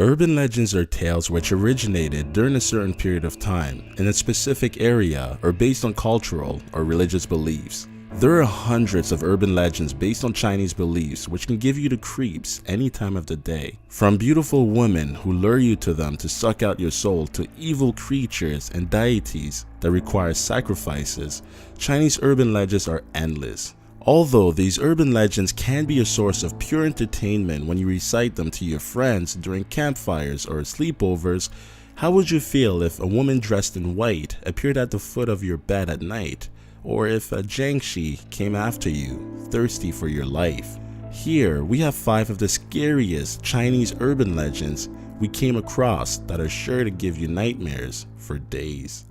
Urban legends are tales which originated during a certain period of time in a specific area or based on cultural or religious beliefs. There are hundreds of urban legends based on Chinese beliefs which can give you the creeps any time of the day. From beautiful women who lure you to them to suck out your soul to evil creatures and deities that require sacrifices, Chinese urban legends are endless. Although these urban legends can be a source of pure entertainment when you recite them to your friends during campfires or sleepovers, how would you feel if a woman dressed in white appeared at the foot of your bed at night? Or if a Jiang Shi came after you, thirsty for your life? Here, we have 5 of the scariest Chinese urban legends we came across that are sure to give you nightmares for days.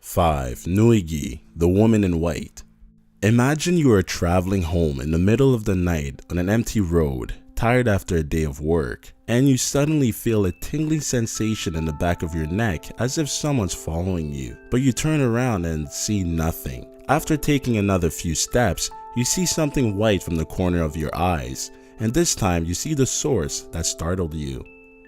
5. Nuigi, the woman in white. Imagine you are traveling home in the middle of the night on an empty road, tired after a day of work, and you suddenly feel a tingling sensation in the back of your neck as if someone's following you, but you turn around and see nothing. After taking another few steps, you see something white from the corner of your eyes, and this time you see the source that startled you.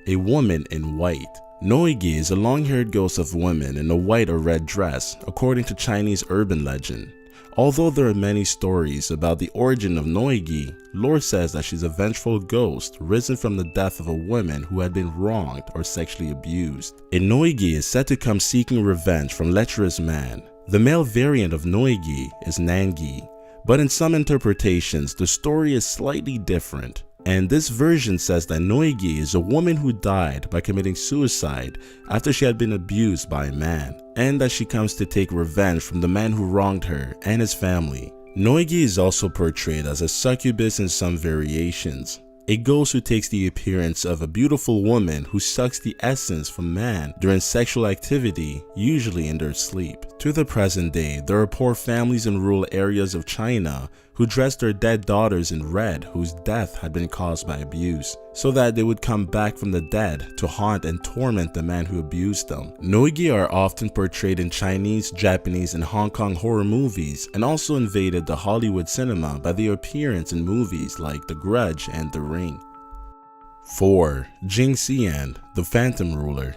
A woman in white. Nuigi is a long-haired ghost of women in a white or red dress, according to Chinese urban legend. Although there are many stories about the origin of Nuigi, lore says that she's a vengeful ghost risen from the death of a woman who had been wronged or sexually abused. A Nuigi is said to come seeking revenge from lecherous man. The male variant of Nuigi is Nangi, but in some interpretations the story is slightly different. And this version says that Nuigi is a woman who died by committing suicide after she had been abused by a man, and that she comes to take revenge from the man who wronged her and his family. Nuigi is also portrayed as a succubus in some variations, a ghost who takes the appearance of a beautiful woman who sucks the essence from man during sexual activity, usually in their sleep. To the present day, there are poor families in rural areas of China who dress their dead daughters in red whose death had been caused by abuse, so that they would come back from the dead to haunt and torment the man who abused them. Nuigi are often portrayed in Chinese, Japanese, and Hong Kong horror movies, and also invaded the Hollywood cinema by their appearance in movies like The Grudge and The Ring. 4. Jiang Shi, the Phantom Ruler.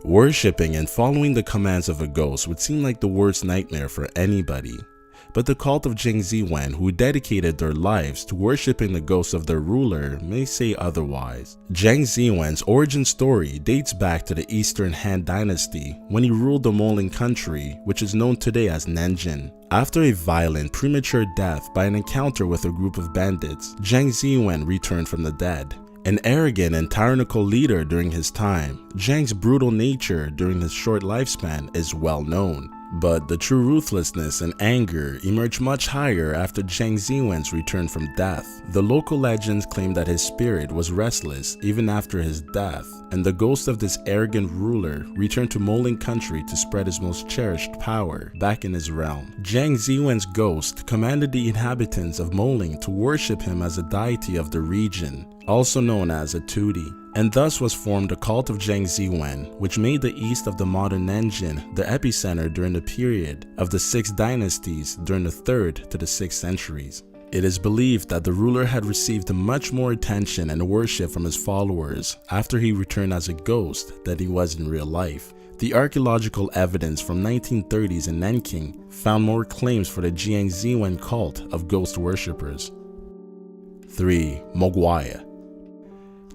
Worshipping and following the commands of a ghost would seem like the worst nightmare for anybody. But the cult of Jiang Shi, who dedicated their lives to worshipping the ghost of their ruler, may say otherwise. Jiang Shi's origin story dates back to the Eastern Han Dynasty when he ruled the Moling country, which is known today as Nanjing. After a violent, premature death by an encounter with a group of bandits, Jiang Shi returned from the dead. An arrogant and tyrannical leader during his time, Jiang's brutal nature during his short lifespan is well known. But the true ruthlessness and anger emerged much higher after Jiang Shi's return from death. The local legends claim that his spirit was restless even after his death, and the ghost of this arrogant ruler returned to Moling country to spread his most cherished power back in his realm. Jiang Shi's ghost commanded the inhabitants of Moling to worship him as a deity of the region, also known as a Tudi, and thus was formed the cult of Jiang Shi, which made the east of the modern Nanjing the epicenter during the period of the 6 dynasties during the 3rd to the 6th centuries. It is believed that the ruler had received much more attention and worship from his followers after he returned as a ghost than he was in real life. The archaeological evidence from 1930s in Nanking found more claims for the Jiang Shi cult of ghost worshippers. 3. McGuire.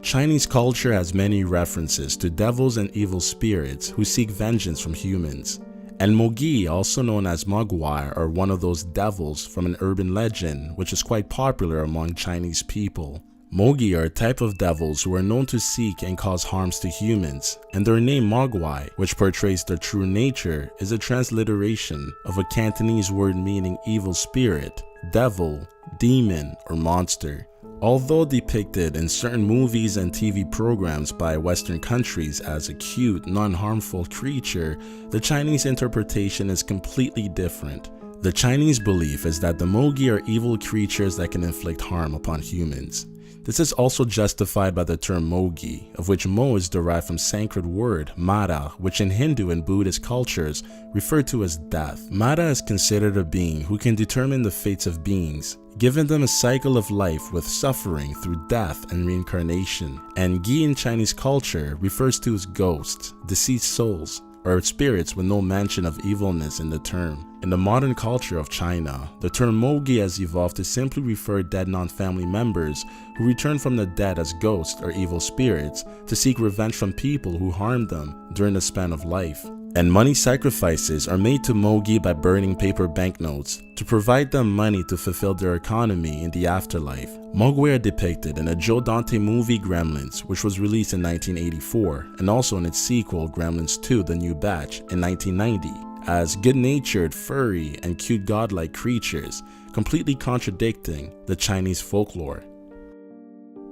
Chinese culture has many references to devils and evil spirits who seek vengeance from humans, and Mogi, also known as McGuire, are one of those devils from an urban legend which is quite popular among Chinese people. Mogi are a type of devils who are known to seek and cause harms to humans, and their name Mogwai, which portrays their true nature, is a transliteration of a Cantonese word meaning evil spirit, devil, demon, or monster. Although depicted in certain movies and TV programs by Western countries as a cute, non-harmful creature, the Chinese interpretation is completely different. The Chinese belief is that the Mogi are evil creatures that can inflict harm upon humans. This is also justified by the term Mogi, of which Mo is derived from Sanskrit word Mara, which in Hindu and Buddhist cultures refer to as death. Mara is considered a being who can determine the fates of beings, giving them a cycle of life with suffering through death and reincarnation. And Gi in Chinese culture refers to as ghosts, deceased souls, or spirits with no mention of evilness in the term. In the modern culture of China, the term Mogi has evolved to simply refer dead non-family members who return from the dead as ghosts or evil spirits to seek revenge from people who harmed them during the span of life. And money sacrifices are made to Mogi by burning paper banknotes to provide them money to fulfill their economy in the afterlife. McGuire are depicted in the Joe Dante movie Gremlins, which was released in 1984, and also in its sequel Gremlins 2: The New Batch in 1990, as good-natured, furry, and cute godlike creatures, completely contradicting the Chinese folklore.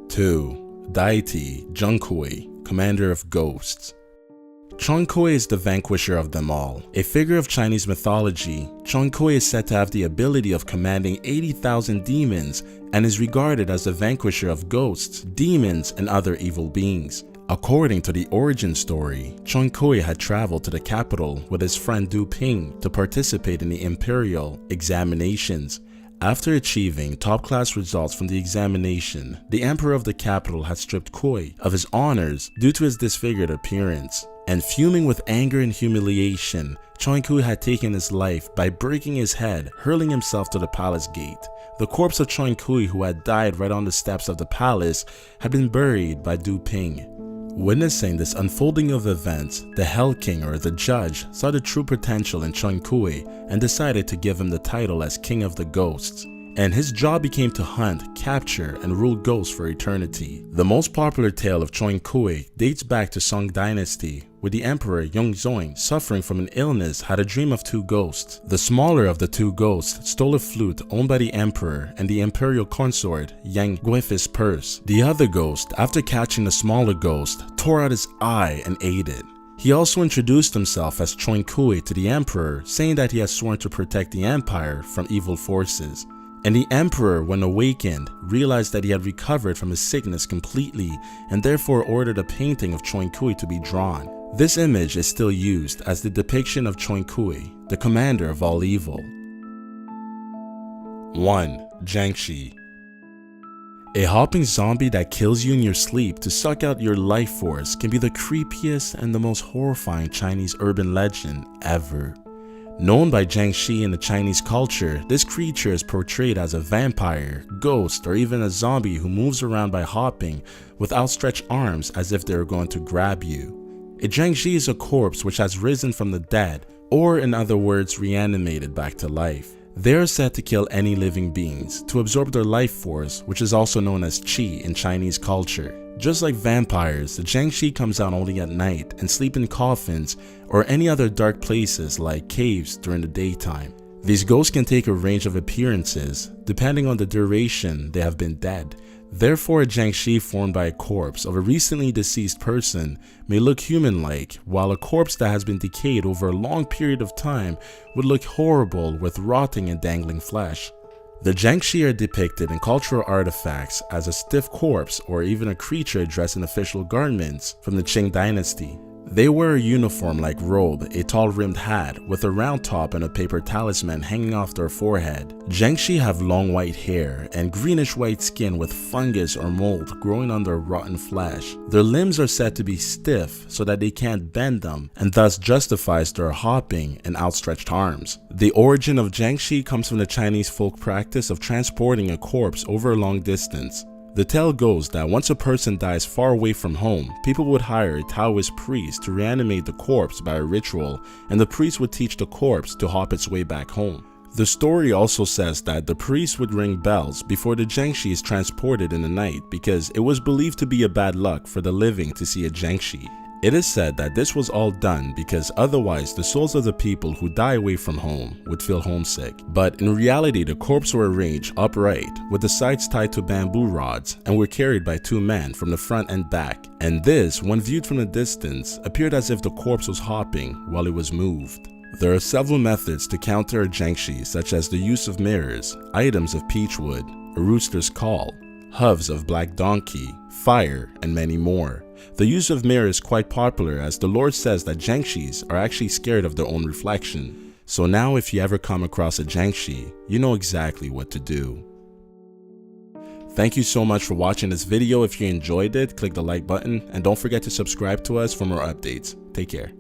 2. Deity Zhengkui, Commander of Ghosts. Zhengkui is the vanquisher of them all. A figure of Chinese mythology, Zhengkui is said to have the ability of commanding 80,000 demons and is regarded as the vanquisher of ghosts, demons, and other evil beings. According to the origin story, Zhengkui had traveled to the capital with his friend Du Ping to participate in the imperial examinations. After achieving top-class results from the examination, the emperor of the capital had stripped Kui of his honors due to his disfigured appearance. And fuming with anger and humiliation, Zhengkui had taken his life by breaking his head, hurling himself to the palace gate. The corpse of Zhengkui, who had died right on the steps of the palace, had been buried by Du Ping. Witnessing this unfolding of events, the Hell King, or the judge, saw the true potential in Zhengkui and decided to give him the title as King of the Ghosts. And his job became to hunt, capture, and rule ghosts for eternity. The most popular tale of Zhengkui dates back to Song Dynasty, where the emperor Yongzheng, suffering from an illness, had a dream of two ghosts. The smaller of the two ghosts stole a flute owned by the emperor and the imperial consort Yang Guifi's purse. The other ghost, after catching the smaller ghost, tore out his eye and ate it. He also introduced himself as Zhengkui to the emperor, saying that he had sworn to protect the empire from evil forces. And the emperor, when awakened, realized that he had recovered from his sickness completely and therefore ordered a painting of Zhengkui to be drawn. This image is still used as the depiction of Zhengkui, the commander of all evil. 1. Jiang Shi. A hopping zombie that kills you in your sleep to suck out your life force can be the creepiest and the most horrifying Chinese urban legend ever. Known by Jiang Shi in the Chinese culture, this creature is portrayed as a vampire, ghost, or even a zombie who moves around by hopping with outstretched arms as if they are going to grab you. A Jiang Shi is a corpse which has risen from the dead, or in other words, reanimated back to life. They are said to kill any living beings, to absorb their life force, which is also known as qi in Chinese culture. Just like vampires, the Jiang Shi comes out only at night and sleep in coffins or any other dark places like caves during the daytime. These ghosts can take a range of appearances depending on the duration they have been dead. Therefore, a Jiang Shi formed by a corpse of a recently deceased person may look human-like, while a corpse that has been decayed over a long period of time would look horrible with rotting and dangling flesh. The Jiang Shi are depicted in cultural artifacts as a stiff corpse or even a creature dressed in official garments from the Qing dynasty. They wear a uniform-like robe, a tall-rimmed hat with a round top and a paper talisman hanging off their forehead. Jiang Shi have long white hair and greenish-white skin with fungus or mold growing on their rotten flesh. Their limbs are said to be stiff so that they can't bend them, and thus justifies their hopping and outstretched arms. The origin of Jiang Shi comes from the Chinese folk practice of transporting a corpse over a long distance. The tale goes that once a person dies far away from home, people would hire a Taoist priest to reanimate the corpse by a ritual, and the priest would teach the corpse to hop its way back home. The story also says that the priest would ring bells before the Jiang Shi is transported in the night because it was believed to be a bad luck for the living to see a Jiang Shi. It is said that this was all done because otherwise the souls of the people who die away from home would feel homesick. But in reality, the corpses were arranged upright with the sides tied to bamboo rods and were carried by two men from the front and back. And this, when viewed from a distance, appeared as if the corpse was hopping while it was moved. There are several methods to counter a Jiang Shi, such as the use of mirrors, items of peachwood, a rooster's call, hooves of black donkey, fire, and many more. The use of mirror is quite popular as the Lord says that Jiang Shis are actually scared of their own reflection. So now if you ever come across a Jiang Shi, you know exactly what to do. Thank you so much for watching this video. If you enjoyed it, click the like button and don't forget to subscribe to us for more updates. Take care.